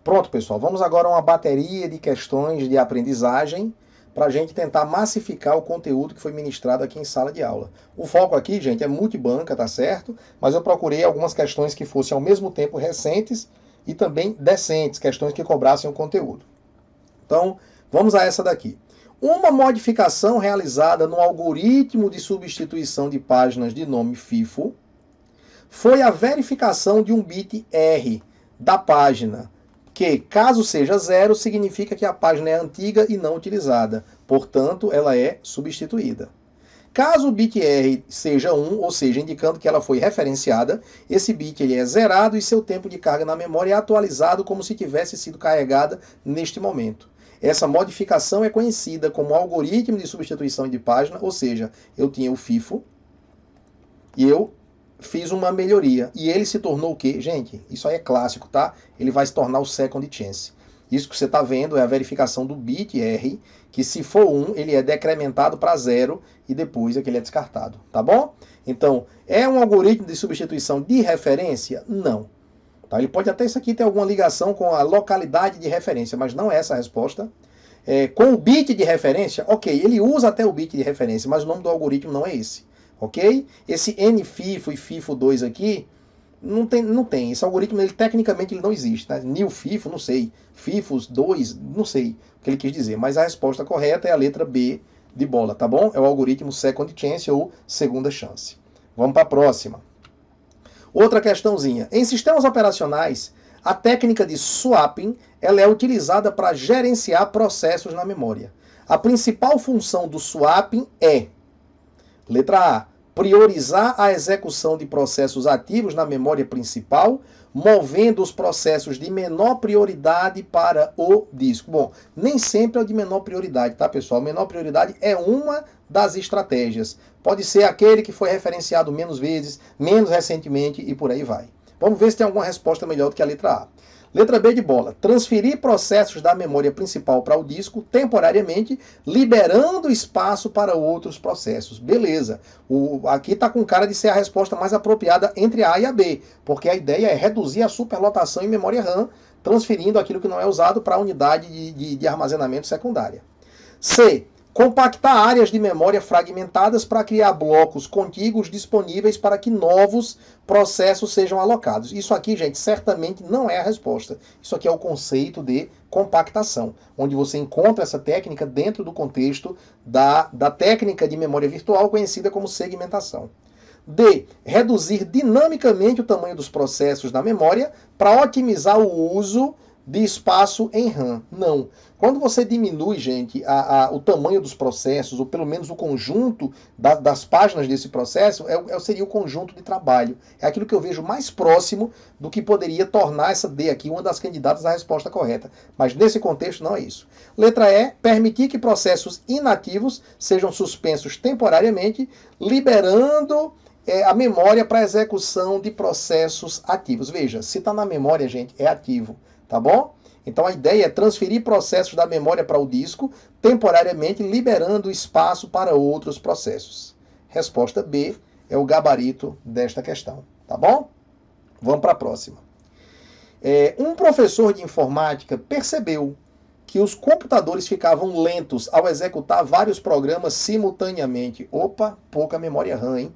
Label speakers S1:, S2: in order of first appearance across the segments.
S1: Pronto, pessoal, vamos agora a uma bateria de questões de aprendizagem para a gente tentar massificar o conteúdo que foi ministrado aqui em sala de aula. O foco aqui, gente, é multibanca, tá certo? Mas eu procurei algumas questões que fossem ao mesmo tempo recentes e também decentes, questões que cobrassem o conteúdo. Então, vamos a essa daqui. Uma modificação realizada no algoritmo de substituição de páginas de nome FIFO foi a verificação de um bit R da página, que, caso seja 0, significa que a página é antiga e não utilizada. Portanto, ela é substituída. Caso o bit R seja 1, ou seja, indicando que ela foi referenciada, esse bit ele é zerado e seu tempo de carga na memória é atualizado como se tivesse sido carregada neste momento. Essa modificação é conhecida como algoritmo de substituição de página, ou seja, eu tinha o FIFO e eu fiz uma melhoria. E ele se tornou o quê? Gente, isso aí é clássico, tá? Ele vai se tornar o second chance. Isso que você está vendo é a verificação do bit R, que se for 1, ele é decrementado para 0 e depois é que ele é descartado, tá bom? Então, é um algoritmo de substituição de referência? Não. Tá? Ele pode até isso aqui ter alguma ligação com a localidade de referência, mas não é essa a resposta. Com o bit de referência, ok, ele usa até o bit de referência, mas o nome do algoritmo não é esse. Ok? Esse NFIFO e FIFO2 aqui, não tem. Esse algoritmo, ele, tecnicamente, ele não existe. Tá? New FIFO, não sei. FIFOS 2, não sei o que ele quis dizer. Mas a resposta correta é a letra B de bola, tá bom? É o algoritmo second chance ou segunda chance. Vamos para a próxima. Outra questãozinha. Em sistemas operacionais, a técnica de swapping ela é utilizada para gerenciar processos na memória. A principal função do swapping é: letra A, priorizar a execução de processos ativos na memória principal, movendo os processos de menor prioridade para o disco. Bom, nem sempre é o de menor prioridade, tá, pessoal? Menor prioridade é uma das estratégias. Pode ser aquele que foi referenciado menos vezes, menos recentemente e por aí vai. Vamos ver se tem alguma resposta melhor do que a letra A. Letra B de bola. Transferir processos da memória principal para o disco temporariamente, liberando espaço para outros processos. Beleza. Aqui está com cara de ser a resposta mais apropriada entre A e a B, porque a ideia é reduzir a superlotação em memória RAM, transferindo aquilo que não é usado para a unidade de armazenamento secundária. C. Compactar áreas de memória fragmentadas para criar blocos contíguos disponíveis para que novos processos sejam alocados. Isso aqui, gente, certamente não é a resposta. Isso aqui é o conceito de compactação, onde você encontra essa técnica dentro do contexto da técnica de memória virtual conhecida como segmentação. D. Reduzir dinamicamente o tamanho dos processos na memória para otimizar o uso de espaço em RAM. Não. Quando você diminui, gente, o tamanho dos processos, ou pelo menos o conjunto das páginas desse processo, seria o conjunto de trabalho. É aquilo que eu vejo mais próximo do que poderia tornar essa D aqui uma das candidatas à resposta correta. Mas nesse contexto não é isso. Letra E, permitir que processos inativos sejam suspensos temporariamente, liberando a memória para execução de processos ativos. Veja, se está na memória, gente, é ativo. Tá bom? Então a ideia é transferir processos da memória para o disco, temporariamente liberando espaço para outros processos. Resposta B é o gabarito desta questão. Tá bom? Vamos para a próxima. Um professor de informática percebeu que os computadores ficavam lentos ao executar vários programas simultaneamente. Opa, pouca memória RAM, hein?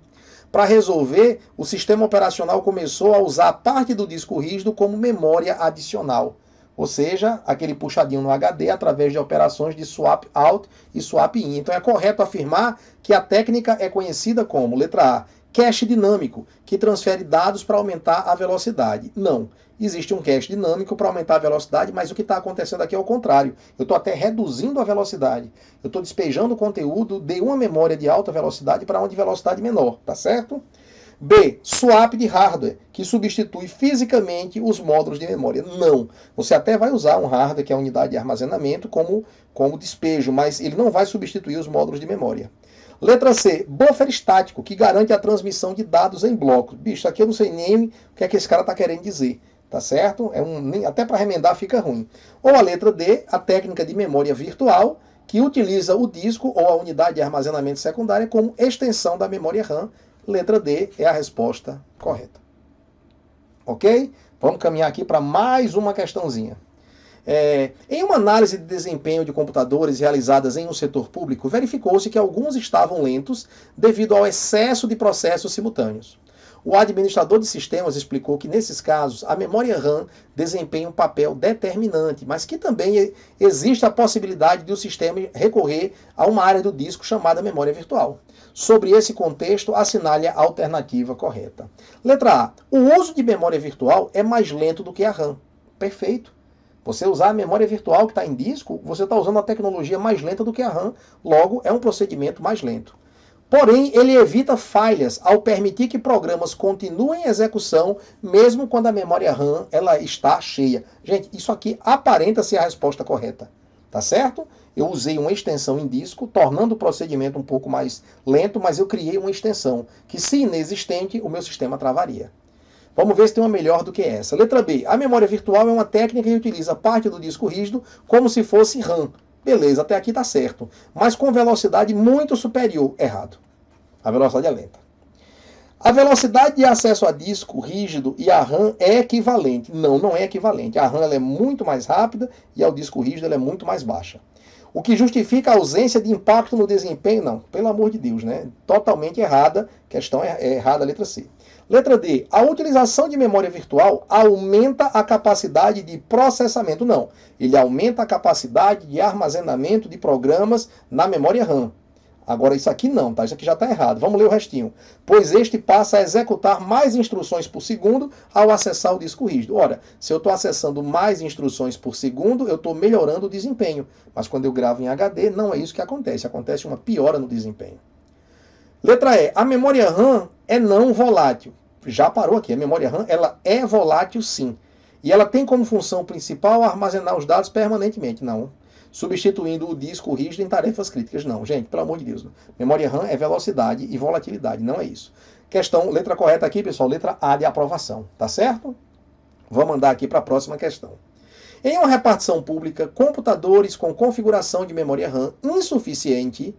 S1: Para resolver, o sistema operacional começou a usar parte do disco rígido como memória adicional. Ou seja, aquele puxadinho no HD através de operações de swap out e swap in. Então é correto afirmar que a técnica é conhecida como, letra A, cache dinâmico, que transfere dados para aumentar a velocidade. Não. Existe um cache dinâmico para aumentar a velocidade, mas o que está acontecendo aqui é o contrário. Eu estou até reduzindo a velocidade. Eu estou despejando o conteúdo de uma memória de alta velocidade para uma de velocidade menor, tá certo? B. Swap de hardware, que substitui fisicamente os módulos de memória. Não. Você até vai usar um hardware, que é a unidade de armazenamento, como despejo, mas ele não vai substituir os módulos de memória. Letra C, buffer estático, que garante a transmissão de dados em blocos. Bicho, aqui eu não sei nem o que é que esse cara está querendo dizer. Tá certo? Até para remendar fica ruim. Ou a letra D, a técnica de memória virtual, que utiliza o disco ou a unidade de armazenamento secundária como extensão da memória RAM. Letra D é a resposta correta. Ok? Vamos caminhar aqui para mais uma questãozinha. Em uma análise de desempenho de computadores realizadas em um setor público, verificou-se que alguns estavam lentos devido ao excesso de processos simultâneos. O administrador de sistemas explicou que, nesses casos, a memória RAM desempenha um papel determinante, mas que também existe a possibilidade de o sistema recorrer a uma área do disco chamada memória virtual. Sobre esse contexto, assinale a alternativa correta. Letra A. O uso de memória virtual é mais lento do que a RAM. Perfeito. Você usar a memória virtual que está em disco, você está usando a tecnologia mais lenta do que a RAM, logo é um procedimento mais lento. Porém, ele evita falhas ao permitir que programas continuem em execução mesmo quando a memória RAM ela está cheia. Gente, isso aqui aparenta ser a resposta correta, tá certo? Eu usei uma extensão em disco, tornando o procedimento um pouco mais lento, mas eu criei uma extensão que, se inexistente, o meu sistema travaria. Vamos ver se tem uma melhor do que essa. Letra B. A memória virtual é uma técnica que utiliza parte do disco rígido como se fosse RAM. Beleza, até aqui está certo. Mas com velocidade muito superior. Errado. A velocidade é lenta. A velocidade de acesso a disco rígido e a RAM é equivalente. Não, não é equivalente. A RAM ela é muito mais rápida e ao disco rígido ela é muito mais baixa. O que justifica a ausência de impacto no desempenho? Não, pelo amor de Deus, né? Totalmente errada. Questão é errada, letra C. Letra D. A utilização de memória virtual aumenta a capacidade de processamento. Não, ele aumenta a capacidade de armazenamento de programas na memória RAM. Agora, isso aqui não, tá? Isso aqui já está errado. Vamos ler o restinho. Pois este passa a executar mais instruções por segundo ao acessar o disco rígido. Ora, se eu estou acessando mais instruções por segundo, eu estou melhorando o desempenho. Mas quando eu gravo em HD, não é isso que acontece. Acontece uma piora no desempenho. Letra E. A memória RAM é não volátil. Já parou aqui. A memória RAM ela é volátil, sim. E ela tem como função principal armazenar os dados permanentemente. Não. Substituindo o disco rígido em tarefas críticas. Não, gente, pelo amor de Deus. Não. Memória RAM é velocidade e volatilidade, não é isso. Questão, letra correta aqui, pessoal, letra A de aprovação, tá certo? Vou mandar aqui para a próxima questão. Em uma repartição pública, computadores com configuração de memória RAM insuficiente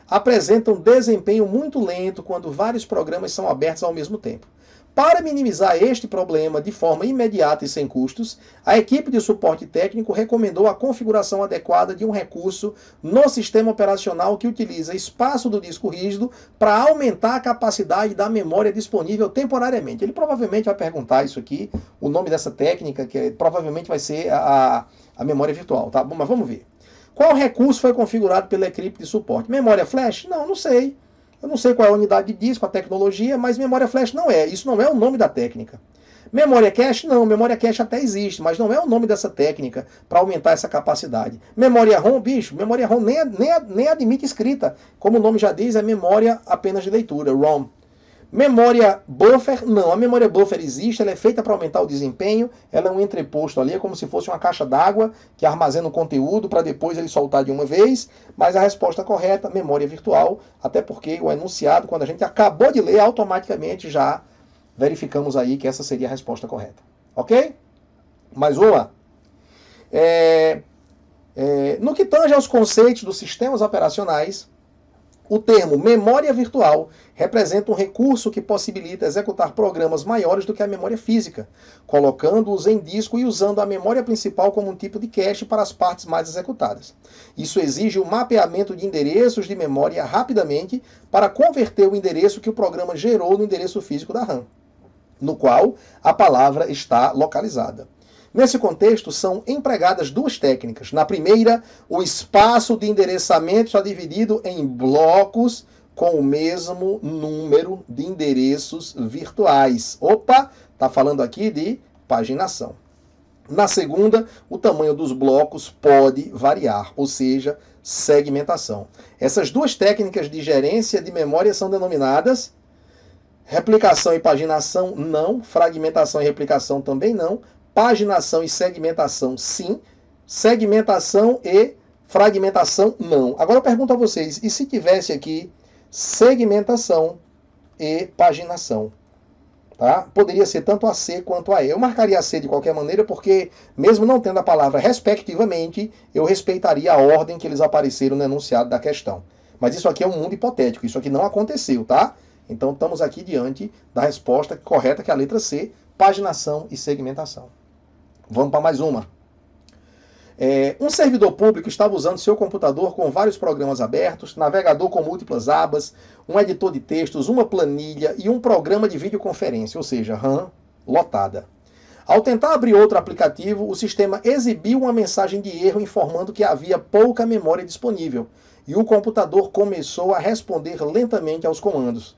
S1: apresentam desempenho muito lento quando vários programas são abertos ao mesmo tempo. Para minimizar este problema de forma imediata e sem custos, a equipe de suporte técnico recomendou a configuração adequada de um recurso no sistema operacional que utiliza espaço do disco rígido para aumentar a capacidade da memória disponível temporariamente. Ele provavelmente vai perguntar isso aqui, o nome dessa técnica, que provavelmente vai ser a memória virtual, tá? Bom, mas vamos ver. Qual recurso foi configurado pela equipe de suporte? Memória flash? Não sei. Eu não sei qual é a unidade de disco, a tecnologia, mas memória flash não é. Isso não é o nome da técnica. Memória cache? Não. Memória cache até existe, mas não é o nome dessa técnica para aumentar essa capacidade. Memória ROM, bicho, memória ROM nem admite escrita. Como o nome já diz, é memória apenas de leitura, ROM. Memória buffer, não. A memória buffer existe, ela é feita para aumentar o desempenho, ela é um entreposto ali, é como se fosse uma caixa d'água que armazena o conteúdo para depois ele soltar de uma vez, mas a resposta correta, memória virtual, até porque o enunciado, quando a gente acabou de ler, automaticamente já verificamos aí que essa seria a resposta correta. Ok? Mais uma. No que tange aos conceitos dos sistemas operacionais, o termo memória virtual representa um recurso que possibilita executar programas maiores do que a memória física, colocando-os em disco e usando a memória principal como um tipo de cache para as partes mais executadas. Isso exige o mapeamento de endereços de memória rapidamente para converter o endereço que o programa gerou no endereço físico da RAM, no qual a palavra está localizada. Nesse contexto, são empregadas duas técnicas. Na primeira, o espaço de endereçamento está dividido em blocos com o mesmo número de endereços virtuais. Opa, está falando aqui de paginação. Na segunda, o tamanho dos blocos pode variar, ou seja, segmentação. Essas duas técnicas de gerência de memória são denominadas replicação e paginação, não. Fragmentação e replicação também não. Paginação e segmentação, sim. Segmentação e fragmentação, não. Agora eu pergunto a vocês, e se tivesse aqui segmentação e paginação? Tá? Poderia ser tanto a C quanto a E. Eu marcaria a C de qualquer maneira, porque mesmo não tendo a palavra respectivamente, eu respeitaria a ordem que eles apareceram no enunciado da questão. Mas isso aqui é um mundo hipotético, isso aqui não aconteceu, tá? Então estamos aqui diante da resposta correta, que é a letra C, paginação e segmentação. Vamos para mais uma. Um servidor público estava usando seu computador com vários programas abertos, navegador com múltiplas abas, um editor de textos, uma planilha e um programa de videoconferência, ou seja, RAM lotada. Ao tentar abrir outro aplicativo, o sistema exibiu uma mensagem de erro informando que havia pouca memória disponível e o computador começou a responder lentamente aos comandos.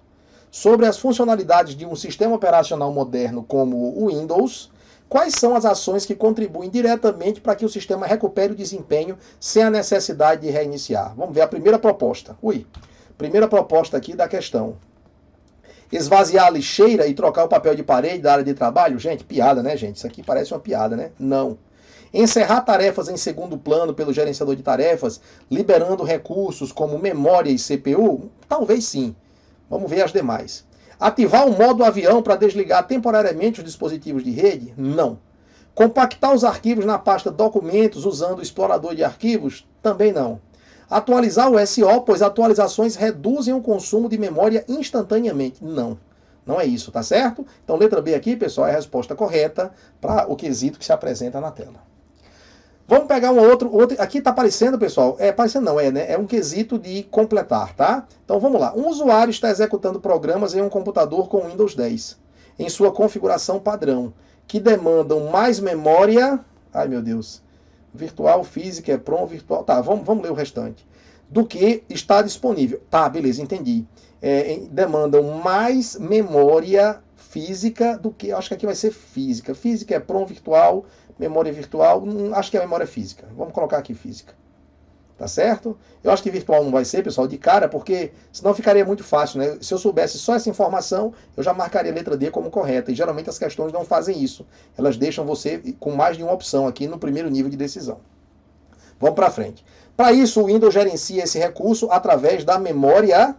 S1: Sobre as funcionalidades de um sistema operacional moderno como o Windows, quais são as ações que contribuem diretamente para que o sistema recupere o desempenho sem a necessidade de reiniciar? Vamos ver a primeira proposta. Primeira proposta aqui da questão. Esvaziar a lixeira e trocar o papel de parede da área de trabalho? Gente, piada, né, gente? Isso aqui parece uma piada, né? Não. Encerrar tarefas em segundo plano pelo gerenciador de tarefas, liberando recursos como memória e CPU? Talvez sim. Vamos ver as demais. Ativar o modo avião para desligar temporariamente os dispositivos de rede? Não. Compactar os arquivos na pasta documentos usando o explorador de arquivos? Também não. Atualizar o SO, pois atualizações reduzem o consumo de memória instantaneamente? Não. Não é isso, tá certo? Então, letra B aqui, pessoal, é a resposta correta para o quesito que se apresenta na tela. Vamos pegar um outro. Aqui está aparecendo, pessoal. Aparecendo não, né? É um quesito de completar, tá? Então vamos lá. Um usuário está executando programas em um computador com Windows 10, em sua configuração padrão, que demandam mais memória. Ai, meu Deus. Virtual, física, EPROM, virtual. Tá, vamos ler o restante. Do que está disponível. Tá, beleza, entendi. Demandam mais memória física do que. Acho que aqui vai ser física. Física, EPROM, virtual. Memória virtual, acho que é memória física. Vamos colocar aqui física. Tá certo? Eu acho que virtual não vai ser, pessoal, de cara, porque senão ficaria muito fácil, né? Se eu soubesse só essa informação, eu já marcaria a letra D como correta. E geralmente as questões não fazem isso. Elas deixam você com mais de uma opção aqui no primeiro nível de decisão. Vamos para frente. Para isso, o Windows gerencia esse recurso através da memória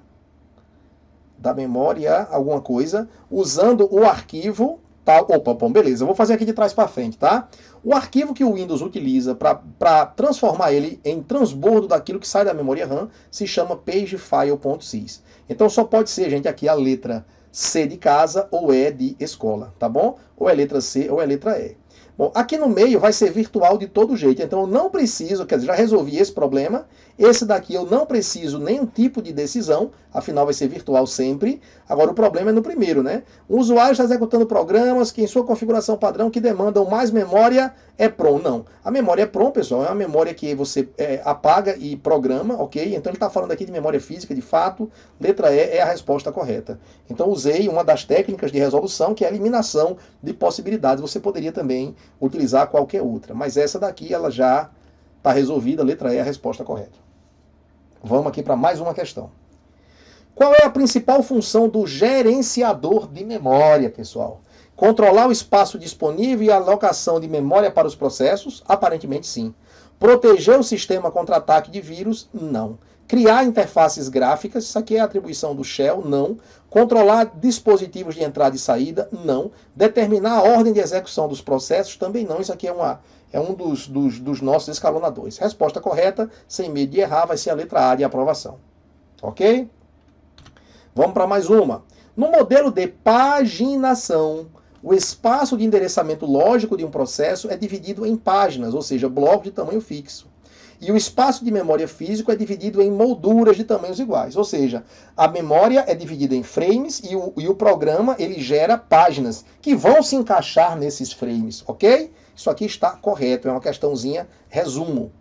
S1: alguma coisa, usando o arquivo. Tá? Opa, bom, beleza. Eu vou fazer aqui de trás para frente, tá? O arquivo que o Windows utiliza para transformar ele em transbordo daquilo que sai da memória RAM se chama pagefile.sys. Então só pode ser, gente, aqui a letra C de casa ou E de escola, tá bom? Ou é letra C ou é letra E. Bom, aqui no meio vai ser virtual de todo jeito, então eu não preciso, quer dizer, já resolvi esse problema. Esse daqui eu não preciso nenhum tipo de decisão, afinal vai ser virtual sempre. Agora o problema é no primeiro, né? O usuário está executando programas que em sua configuração padrão que demandam mais memória EPROM. Não, a memória EPROM, pessoal, é uma memória que você apaga e programa, ok? Então ele está falando aqui de memória física, de fato, letra E é a resposta correta. Então usei uma das técnicas de resolução, que é a eliminação de possibilidades. Você poderia também utilizar qualquer outra, mas essa daqui ela já está resolvida, letra E é a resposta correta. Vamos aqui para mais uma questão. Qual é a principal função do gerenciador de memória, pessoal? Controlar o espaço disponível e a alocação de memória para os processos? Aparentemente sim. Proteger o sistema contra ataque de vírus? Não. Criar interfaces gráficas? Isso aqui é a atribuição do Shell? Não. Controlar dispositivos de entrada e saída? Não. Determinar a ordem de execução dos processos? Também não. Isso aqui é um dos nossos escalonadores. Resposta correta, sem medo de errar, vai ser a letra A de aprovação. Ok? Vamos para mais uma. No modelo de paginação, o espaço de endereçamento lógico de um processo é dividido em páginas, ou seja, blocos de tamanho fixo. E o espaço de memória físico é dividido em molduras de tamanhos iguais. Ou seja, a memória é dividida em frames e o programa ele gera páginas que vão se encaixar nesses frames, ok? Isso aqui está correto, é uma questãozinha resumo.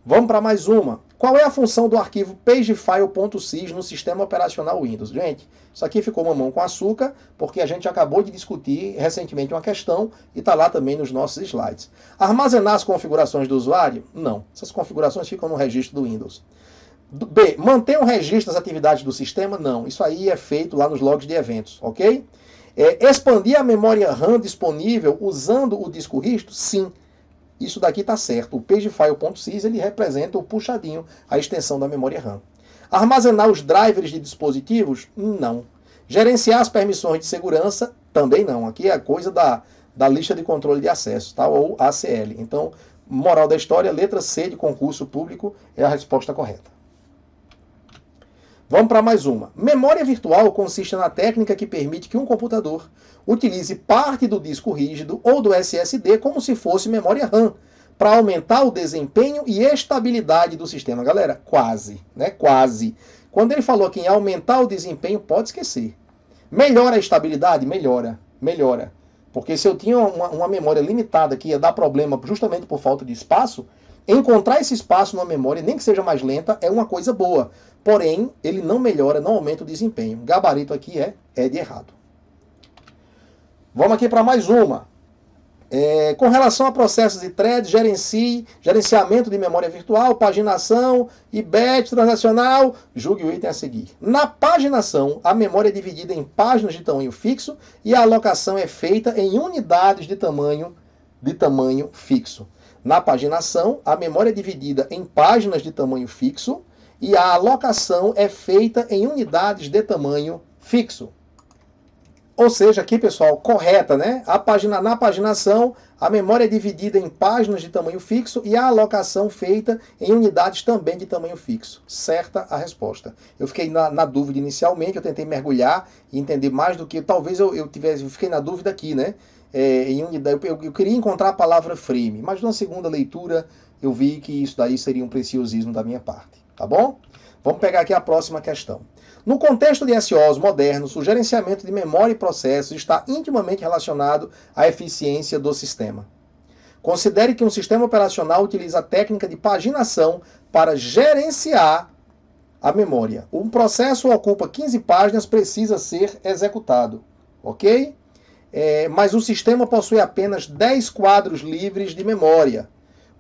S1: Vamos para mais uma. Qual é a função do arquivo pagefile.sys no sistema operacional Windows? Gente, isso aqui ficou mamão com açúcar, porque a gente acabou de discutir recentemente uma questão e está lá também nos nossos slides. Armazenar as configurações do usuário? Não. Essas configurações ficam no registro do Windows. B. Manter um registro das atividades do sistema? Não. Isso aí é feito lá nos logs de eventos, ok? Expandir a memória RAM disponível usando o disco rígido? Sim. Isso daqui está certo. O pagefile.sys ele representa o puxadinho, a extensão da memória RAM. Armazenar os drivers de dispositivos? Não. Gerenciar as permissões de segurança? Também não. Aqui é a coisa da lista de controle de acesso, tá? Ou ACL. Então, moral da história, letra C de concurso público é a resposta correta. Vamos para mais uma. Memória virtual consiste na técnica que permite que um computador utilize parte do disco rígido ou do SSD como se fosse memória RAM, para aumentar o desempenho e estabilidade do sistema. Galera, quase, né? Quase. Quando ele falou aqui em aumentar o desempenho, pode esquecer. Melhora a estabilidade? Melhora. Melhora. Porque se eu tinha uma memória limitada que ia dar problema justamente por falta de espaço, encontrar esse espaço numa memória, nem que seja mais lenta, é uma coisa boa. Porém, ele não melhora, não aumenta o desempenho. Gabarito aqui é de errado. Vamos aqui para mais uma. Com relação a processos de thread, gerenciamento de memória virtual, paginação, IBET, transacional, julgue o item a seguir. Na paginação, a memória é dividida em páginas de tamanho fixo e a alocação é feita em unidades de tamanho fixo. Na paginação, a memória é dividida em páginas de tamanho fixo e a alocação é feita em unidades de tamanho fixo. Ou seja, aqui, pessoal, correta, né? Na paginação, a memória é dividida em páginas de tamanho fixo e a alocação feita em unidades também de tamanho fixo. Certa a resposta. Eu fiquei na dúvida inicialmente, eu tentei mergulhar e entender mais do que... Talvez eu fiquei na dúvida aqui, né? Eu queria encontrar a palavra frame, mas na segunda leitura eu vi que isso daí seria um preciosismo da minha parte. Tá bom? Vamos pegar aqui a próxima questão. No contexto de SOs modernos, o gerenciamento de memória e processos está intimamente relacionado à eficiência do sistema. Considere que um sistema operacional utiliza a técnica de paginação para gerenciar a memória. Um processo ocupa 15 páginas, precisa ser executado. Ok? Mas o sistema possui apenas 10 quadros livres de memória.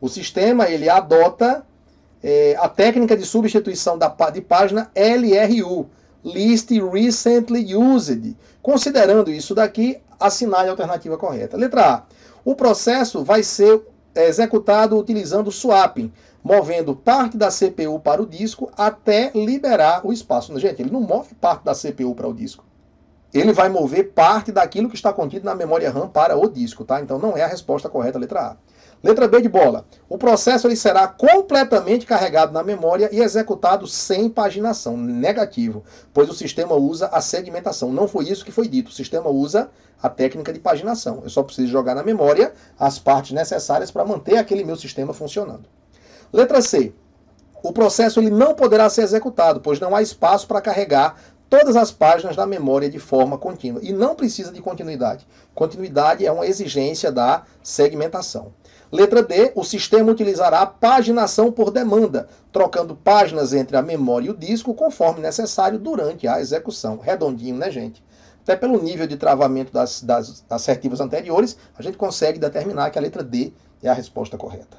S1: O sistema ele adota a técnica de substituição de página LRU, Least Recently Used. Considerando isso daqui, assinale a alternativa correta. Letra A. O processo vai ser executado utilizando swapping, movendo parte da CPU para o disco até liberar o espaço. Gente, ele não move parte da CPU para o disco. Ele vai mover parte daquilo que está contido na memória RAM para o disco, tá? Então não é a resposta correta, letra A. Letra B de bola. O processo ele será completamente carregado na memória e executado sem paginação. Negativo, pois o sistema usa a segmentação. Não foi isso que foi dito. O sistema usa a técnica de paginação. Eu só preciso jogar na memória as partes necessárias para manter aquele meu sistema funcionando. Letra C. O processo ele não poderá ser executado, pois não há espaço para carregar todas as páginas da memória de forma contínua. E não precisa de continuidade. Continuidade é uma exigência da segmentação. Letra D, o sistema utilizará a paginação por demanda, trocando páginas entre a memória e o disco conforme necessário durante a execução. Redondinho, né, gente? Até pelo nível de travamento das assertivas anteriores, a gente consegue determinar que a letra D é a resposta correta.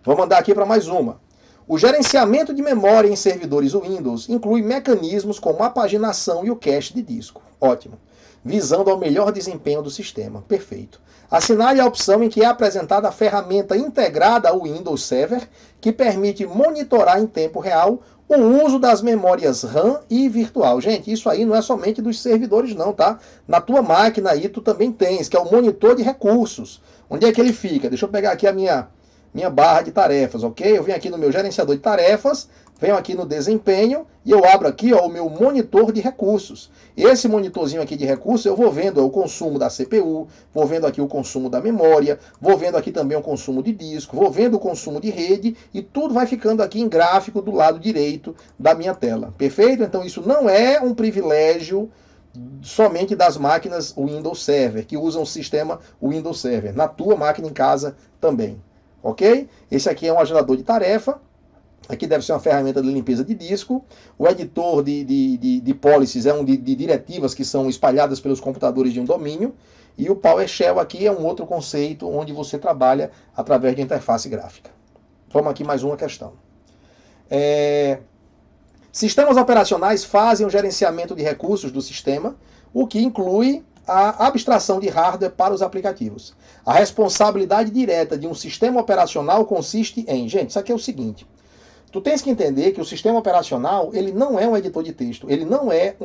S1: Vamos mandar aqui para mais uma. O gerenciamento de memória em servidores Windows inclui mecanismos como a paginação e o cache de disco. Ótimo. Visando ao melhor desempenho do sistema. Perfeito. Assinale a opção em que é apresentada a ferramenta integrada ao Windows Server, que permite monitorar em tempo real o uso das memórias RAM e virtual. Gente, isso aí não é somente dos servidores não, tá? Na tua máquina aí tu também tens, que é o monitor de recursos. Onde é que ele fica? Deixa eu pegar aqui a minha barra de tarefas, ok? Eu venho aqui no meu gerenciador de tarefas, venho aqui no desempenho e eu abro aqui ó, o meu monitor de recursos. Esse monitorzinho aqui de recursos eu vou vendo o consumo da CPU, vou vendo aqui o consumo da memória, vou vendo aqui também o consumo de disco, vou vendo o consumo de rede e tudo vai ficando aqui em gráfico do lado direito da minha tela. Perfeito? Então isso não é um privilégio somente das máquinas Windows Server, que usam o sistema Windows Server. Na tua máquina em casa também. Ok? Esse aqui é um agendador de tarefa. Aqui deve ser uma ferramenta de limpeza de disco. O editor de policies é um de diretivas que são espalhadas pelos computadores de um domínio. E o PowerShell aqui é um outro conceito onde você trabalha através de interface gráfica. Vamos aqui mais uma questão. Sistemas operacionais fazem o gerenciamento de recursos do sistema, o que inclui a abstração de hardware para os aplicativos. A responsabilidade direta de um sistema operacional consiste em... Gente, isso aqui é o seguinte. Tu tens que entender que o sistema operacional ele não é um editor de texto, ele não é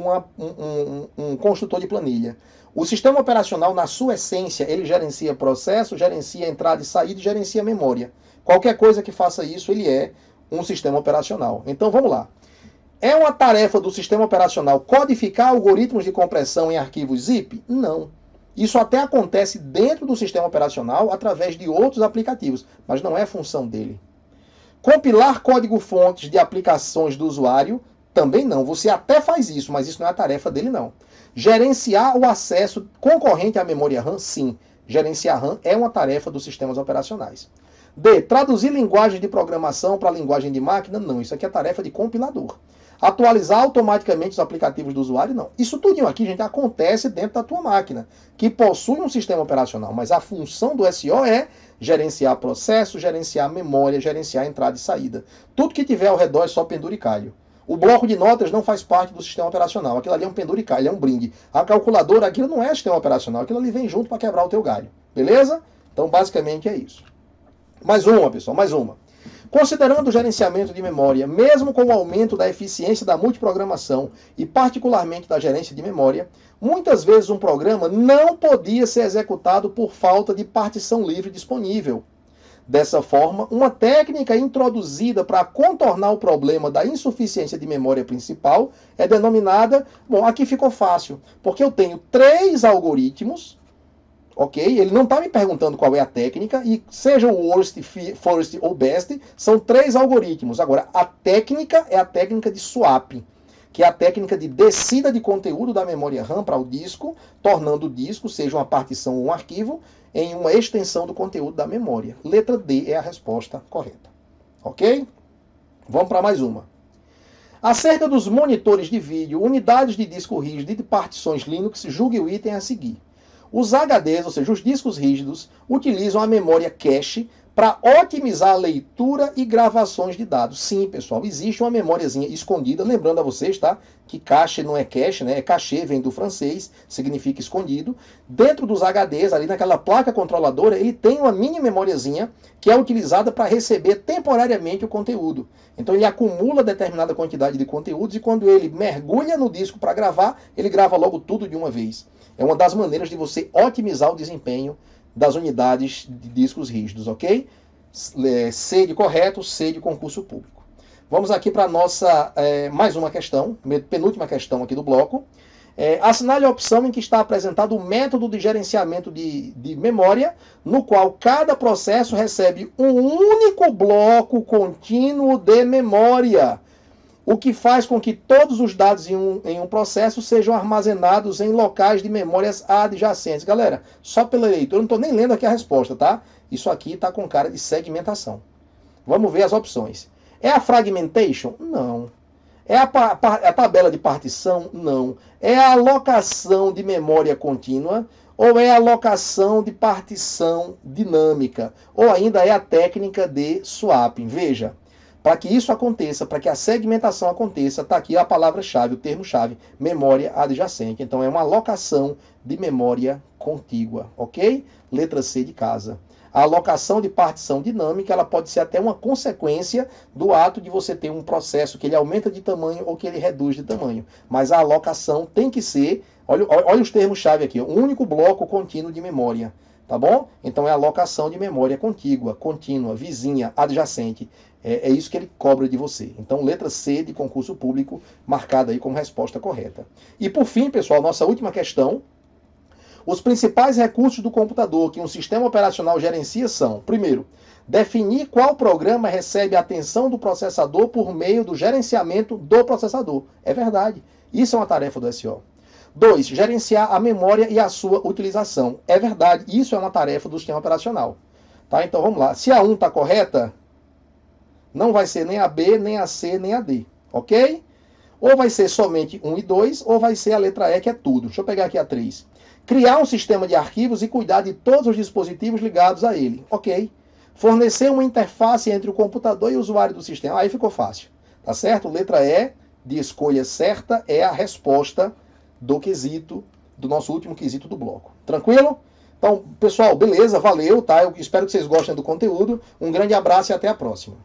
S1: um construtor de planilha. O sistema operacional, na sua essência, ele gerencia processo, gerencia entrada e saída e gerencia memória. Qualquer coisa que faça isso, ele é um sistema operacional. Então, vamos lá. É uma tarefa do sistema operacional codificar algoritmos de compressão em arquivos zip? Não. Isso até acontece dentro do sistema operacional através de outros aplicativos, mas não é função dele. Compilar código-fontes de aplicações do usuário? Também não. Você até faz isso, mas isso não é a tarefa dele, não. Gerenciar o acesso concorrente à memória RAM? Sim. Gerenciar RAM é uma tarefa dos sistemas operacionais. D. Traduzir linguagem de programação para linguagem de máquina? Não. Isso aqui é tarefa de compilador. Atualizar automaticamente os aplicativos do usuário? Não. Isso tudinho aqui, gente, acontece dentro da tua máquina, que possui um sistema operacional, mas a função do SO é gerenciar processo, gerenciar memória, gerenciar entrada e saída. Tudo que tiver ao redor é só penduricalho. O bloco de notas não faz parte do sistema operacional. Aquilo ali é um penduricalho, é um brinde. A calculadora, aquilo não é sistema operacional. Aquilo ali vem junto para quebrar o teu galho. Beleza? Então, basicamente é isso. Mais uma, pessoal, mais uma. Considerando o gerenciamento de memória, mesmo com o aumento da eficiência da multiprogramação e particularmente da gerência de memória, muitas vezes um programa não podia ser executado por falta de partição livre disponível. Dessa forma, uma técnica introduzida para contornar o problema da insuficiência de memória principal é denominada, bom, aqui ficou fácil, porque eu tenho 3 algoritmos, ok? Ele não está me perguntando qual é a técnica, e seja o worst, first ou best, são 3 algoritmos. Agora, a técnica é a técnica de swap, que é a técnica de descida de conteúdo da memória RAM para o disco, tornando o disco, seja uma partição ou um arquivo, em uma extensão do conteúdo da memória. Letra D é a resposta correta. Ok? Vamos para mais uma. Acerca dos monitores de vídeo, unidades de disco rígido e de partições Linux, julgue o item a seguir. Os HDs, ou seja, os discos rígidos, utilizam a memória cache para otimizar a leitura e gravações de dados. Sim, pessoal, existe uma memóriazinha escondida, lembrando a vocês, tá? Que cache não é cache, né? É cachê, vem do francês, significa escondido. Dentro dos HDs, ali naquela placa controladora, ele tem uma mini memóriazinha que é utilizada para receber temporariamente o conteúdo. Então ele acumula determinada quantidade de conteúdos e quando ele mergulha no disco para gravar, ele grava logo tudo de uma vez. É uma das maneiras de você otimizar o desempenho das unidades de discos rígidos, ok? C de correto, C de concurso público. Vamos aqui para a nossa mais uma questão, penúltima questão aqui do bloco. Assinale a opção em que está apresentado o método de gerenciamento de memória, no qual cada processo recebe um único bloco contínuo de memória, o que faz com que todos os dados em um processo sejam armazenados em locais de memórias adjacentes. Galera, só pela leitura, eu não estou nem lendo aqui a resposta, tá? Isso aqui está com cara de segmentação. Vamos ver as opções. É a fragmentation? Não. É a tabela de partição? Não. É a alocação de memória contínua? Ou é a alocação de partição dinâmica? Ou ainda é a técnica de swapping? Veja. Para que isso aconteça, para que a segmentação aconteça, está aqui a palavra-chave, o termo-chave, memória adjacente. Então é uma alocação de memória contígua, ok? Letra C de casa. A alocação de partição dinâmica, ela pode ser até uma consequência do ato de você ter um processo que ele aumenta de tamanho ou que ele reduz de tamanho. Mas a alocação tem que ser, olha os termos-chave aqui, um único bloco contínuo de memória. Tá bom? Então é a alocação de memória contígua, contínua, vizinha, adjacente. É isso que ele cobra de você. Então, letra C de concurso público, marcada aí como resposta correta. E por fim, pessoal, nossa última questão. Os principais recursos do computador que um sistema operacional gerencia são, primeiro, definir qual programa recebe a atenção do processador por meio do gerenciamento do processador. É verdade. Isso é uma tarefa do SO. 2. Gerenciar a memória e a sua utilização. É verdade. Isso é uma tarefa do sistema operacional. Tá? Então, vamos lá. Se a 1 está correta, não vai ser nem a B, nem a C, nem a D, ok? Ou vai ser somente 1 e 2, ou vai ser a letra E, que é tudo. Deixa eu pegar aqui a 3. Criar um sistema de arquivos e cuidar de todos os dispositivos ligados a ele, ok? Fornecer uma interface entre o computador e o usuário do sistema. Aí ficou fácil, tá certo? Letra E, de escolha certa, é a resposta do quesito, do nosso último quesito do bloco. Tranquilo? Então, pessoal, beleza, valeu, tá? Eu espero que vocês gostem do conteúdo. Um grande abraço e até a próxima.